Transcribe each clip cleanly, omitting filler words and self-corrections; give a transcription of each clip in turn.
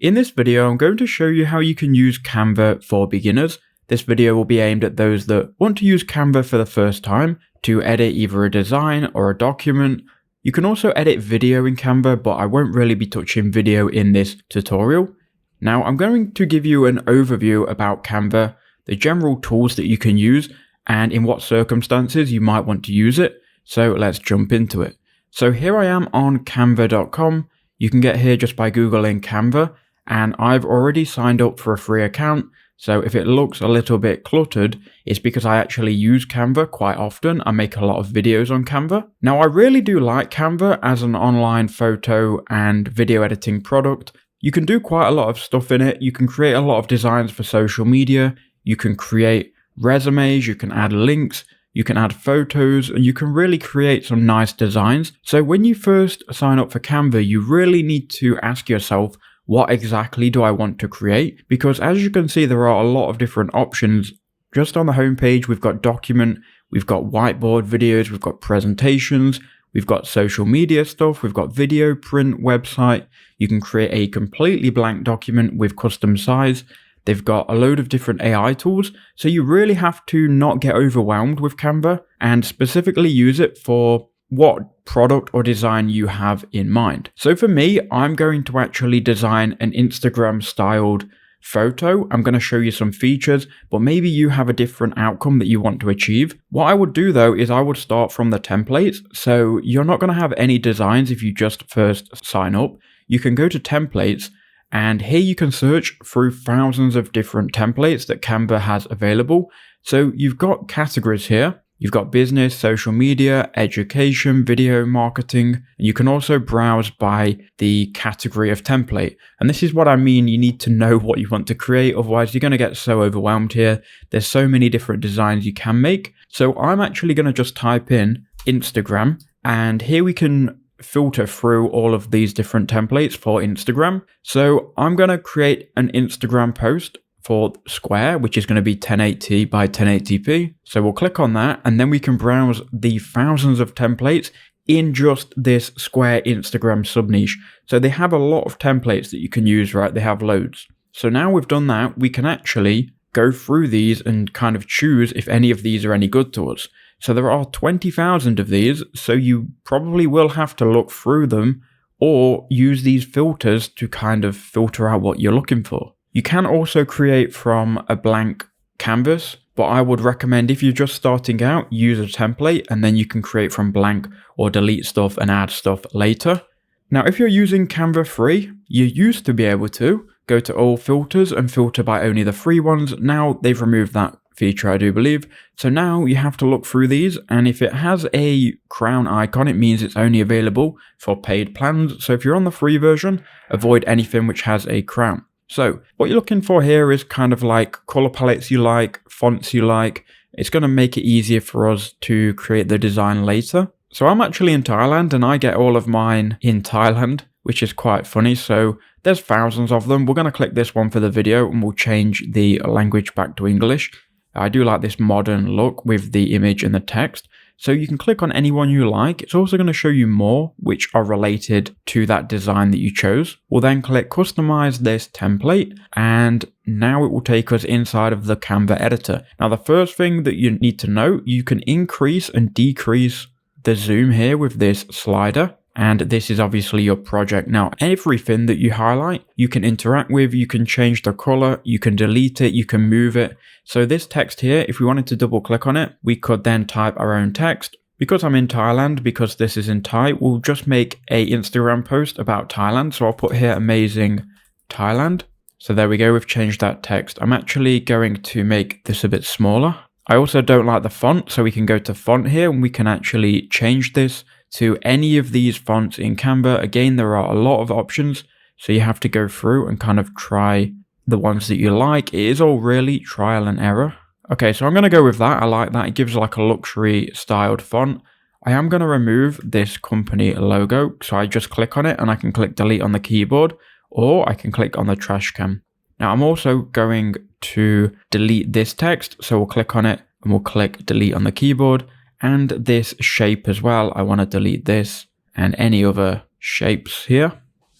In this video, I'm going to show you how you can use Canva for beginners. This video will be aimed at those that want to use Canva for the first time to edit either a design or a document. You can also edit video in Canva, but I won't really be touching video in this tutorial. Now, I'm going to give you an overview about Canva, the general tools that you can use, and in what circumstances you might want to use it. So let's jump into it. So here I am on canva.com. You can get here just by Googling Canva, and I've already signed up for a free account. So if it looks a little bit cluttered, it's because I actually use Canva quite often. I make a lot of videos on Canva. Now, I really do like Canva as an online photo and video editing product. You can do quite a lot of stuff in it. You can create a lot of designs for social media. You can create resumes, you can add links, you can add photos, and you can really create some nice designs. So when you first sign up for Canva, you really need to ask yourself, what exactly do I want to create? Because as you can see, there are a lot of different options. Just on the homepage, we've got document, we've got whiteboard videos, we've got presentations, we've got social media stuff, we've got video, print, website. You can create a completely blank document with custom size. They've got a load of different AI tools, so you really have to not get overwhelmed with Canva and specifically use it for what product or design you have in mind. So for me, I'm going to actually design an Instagram styled photo. I'm going to show you some features, but maybe you have a different outcome that you want to achieve. What I would do though is I would start from the templates. So you're not going to have any designs if you just first sign up. You can go to templates, and here you can search through thousands of different templates that Canva has available. So you've got categories here. You've got business, social media, education, video, marketing. You can also browse by the category of template. And this is what I mean. You need to know what you want to create. Otherwise, you're going to get so overwhelmed here. There's so many different designs you can make. So I'm actually going to just type in Instagram, and here we can filter through all of these different templates for Instagram. So I'm going to create an Instagram post for square, which is going to be 1080 by 1080p. So we'll click on that, and then we can browse the thousands of templates in just this square Instagram sub niche. So they have a lot of templates that you can use, right? They have loads. So now we've done that, we can actually go through these and kind of choose if any of these are any good to us. So there are 20,000 of these, so you probably will have to look through them or use these filters to kind of filter out what you're looking for. You can also create from a blank canvas, but I would recommend if you're just starting out, use a template and then you can create from blank or delete stuff and add stuff later. Now, if you're using Canva free, you used to be able to go to all filters and filter by only the free ones. Now they've removed that feature, I do believe. So now you have to look through these, and if it has a crown icon, it means it's only available for paid plans. So if you're on the free version, avoid anything which has a crown. So what you're looking for here is kind of like color palettes you like, fonts you like. It's going to make it easier for us to create the design later. So I'm actually in Thailand, and I get all of mine in Thailand, which is quite funny. So there's thousands of them. We're going to click this one for the video, and we'll change the language back to English. I do like this modern look with the image and the text. So you can click on any one you like. It's also going to show you more which are related to that design that you chose. We'll then click customize this template, and now it will take us inside of the Canva editor. Now, the first thing that you need to know, you can increase and decrease the zoom here with this slider. And this is obviously your project. Now, everything that you highlight, you can interact with, you can change the color, you can delete it, you can move it. So this text here, if we wanted to double click on it, we could then type our own text. Because I'm in Thailand, because this is in Thai, we'll just make a Instagram post about Thailand. So I'll put here amazing Thailand. So there we go, we've changed that text. I'm actually going to make this a bit smaller. I also don't like the font, so we can go to font here and we can actually change this to any of these fonts in Canva. Again, there are a lot of options, so you have to go through and kind of try the ones that you like. It is all really trial and error. Okay, so I'm going to go with that. I like that. It gives like a luxury styled font. I am going to remove this company logo, so I just click on it and I can click delete on the keyboard, or I can click on the trash can. Now I'm also going to delete this text, so we'll click on it and we'll click delete on the keyboard. And this shape as well, I want to delete this and any other shapes here.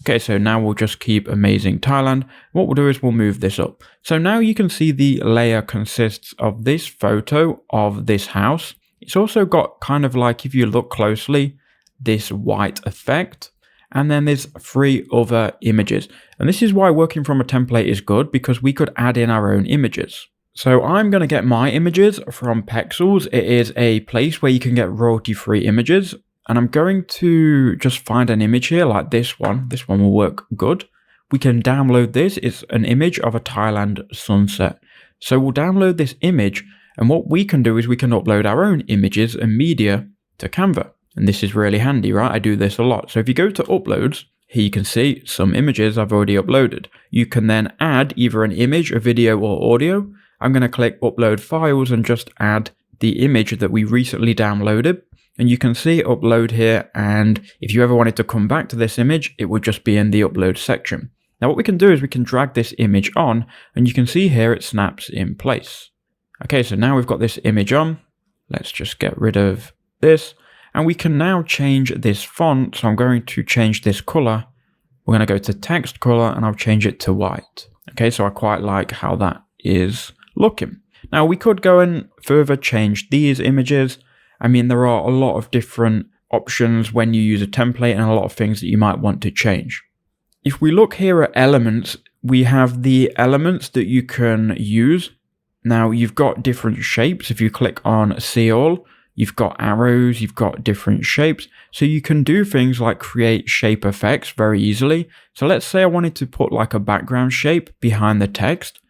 Okay, so now we'll just keep Amazing Thailand. What we'll do is we'll move this up. So now you can see the layer consists of this photo of this house. It's also got kind of like, if you look closely, this white effect. And then there's 3 other images. And this is why working from a template is good, because we could add in our own images. So I'm going to get my images from Pexels. It is a place where you can get royalty-free images. And I'm going to just find an image here like this one. This one will work good. We can download this. It's an image of a Thailand sunset. So we'll download this image. And what we can do is we can upload our own images and media to Canva. And this is really handy, right? I do this a lot. So if you go to uploads, here you can see some images I've already uploaded. You can then add either an image, a video, or audio. I'm going to click upload files and just add the image that we recently downloaded. And you can see upload here, and if you ever wanted to come back to this image, it would just be in the upload section. Now what we can do is we can drag this image on, and you can see here it snaps in place. Okay, so now we've got this image on. Let's just get rid of this, and we can now change this font. So I'm going to change this color. We're going to go to text color, and I'll change it to white. Okay, so I quite like how that is looking. Now we could go and further change these images. I mean, there are a lot of different options when you use a template and a lot of things that you might want to change. If we look here at elements, we have the elements that you can use. Now you've got different shapes. If you click on see all, you've got arrows, you've got different shapes. So you can do things like create shape effects very easily. So let's say I wanted to put like a background shape behind the text.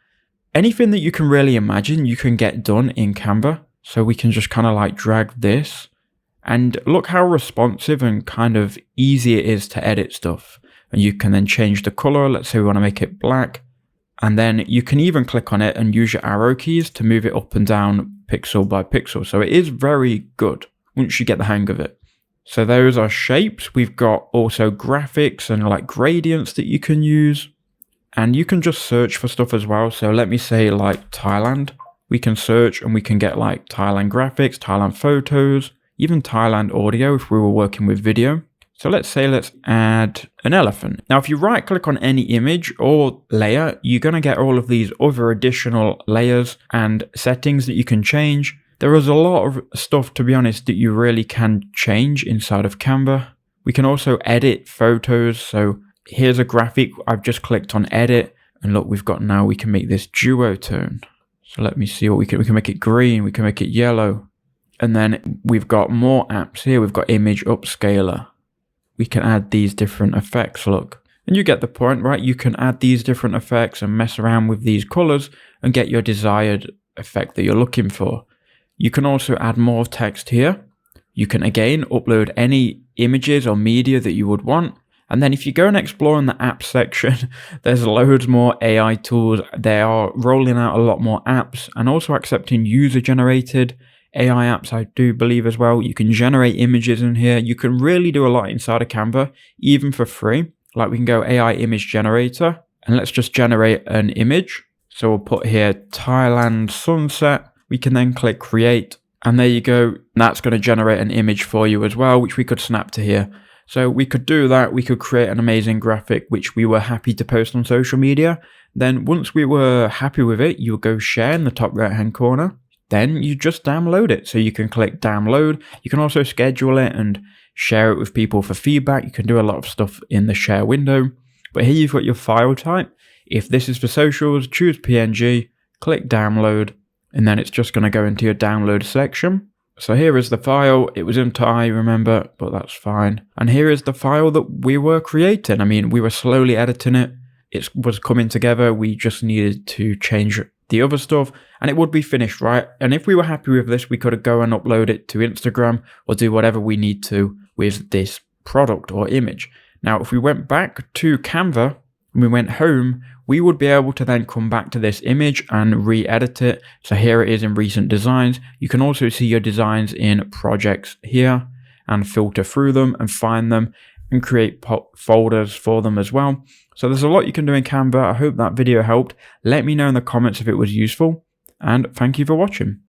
Anything that you can really imagine, you can get done in Canva. So we can just kind of like drag this, and look how responsive and kind of easy it is to edit stuff. And you can then change the color. Let's say we want to make it black. And then you can even click on it and use your arrow keys to move it up and down pixel by pixel. So it is very good once you get the hang of it. So those are shapes. We've got also graphics and like gradients that you can use. And you can just search for stuff as well. So let me say like Thailand. We can search and we can get like Thailand graphics, Thailand photos, even Thailand audio if we were working with video. So let's say let's add an elephant. Now, if you right click on any image or layer, you're going to get all of these other additional layers and settings that you can change. There is a lot of stuff, to be honest, that you really can change inside of Canva. We can also edit photos. So here's a graphic. I've just clicked on edit, and look, we've got now we can make this duotone. So let me see what we can make it green, we can make it yellow. And then we've got more apps here. We've got image upscaler. We can add these different effects, look. And you get the point, right? You can add these different effects and mess around with these colors and get your desired effect that you're looking for. You can also add more text here. You can again upload any images or media that you would want. And then if you go and explore in the app section, there's loads more AI tools. They are rolling out a lot more apps and also accepting user-generated AI apps, I do believe as well. You can generate images in here. You can really do a lot inside of Canva, even for free. Like we can go AI image generator, and let's just generate an image. So we'll put here Thailand sunset. We can then click create, and there you go. That's going to generate an image for you as well, which we could snap to here. So we could do that. We could create an amazing graphic, which we were happy to post on social media. Then once we were happy with it, you'll go share in the top right-hand corner. Then you just download it. So you can click download. You can also schedule it and share it with people for feedback. You can do a lot of stuff in the share window. But here you've got your file type. If this is for socials, choose PNG, click download, and then it's just going to go into your download section. So here is the file. It was in Thai, remember, but that's fine. And here is the file that we were creating. I mean, we were slowly editing it. It was coming together. We just needed to change the other stuff and it would be finished, right? And if we were happy with this, we could go and upload it to Instagram or do whatever we need to with this product or image. Now, if we went back to Canva and we went home, we would be able to then come back to this image and re-edit it. So here it is in recent designs. You can also see your designs in projects here and filter through them and find them and create folders for them as well. So there's a lot you can do in Canva. I hope that video helped. Let me know in the comments if it was useful, and thank you for watching.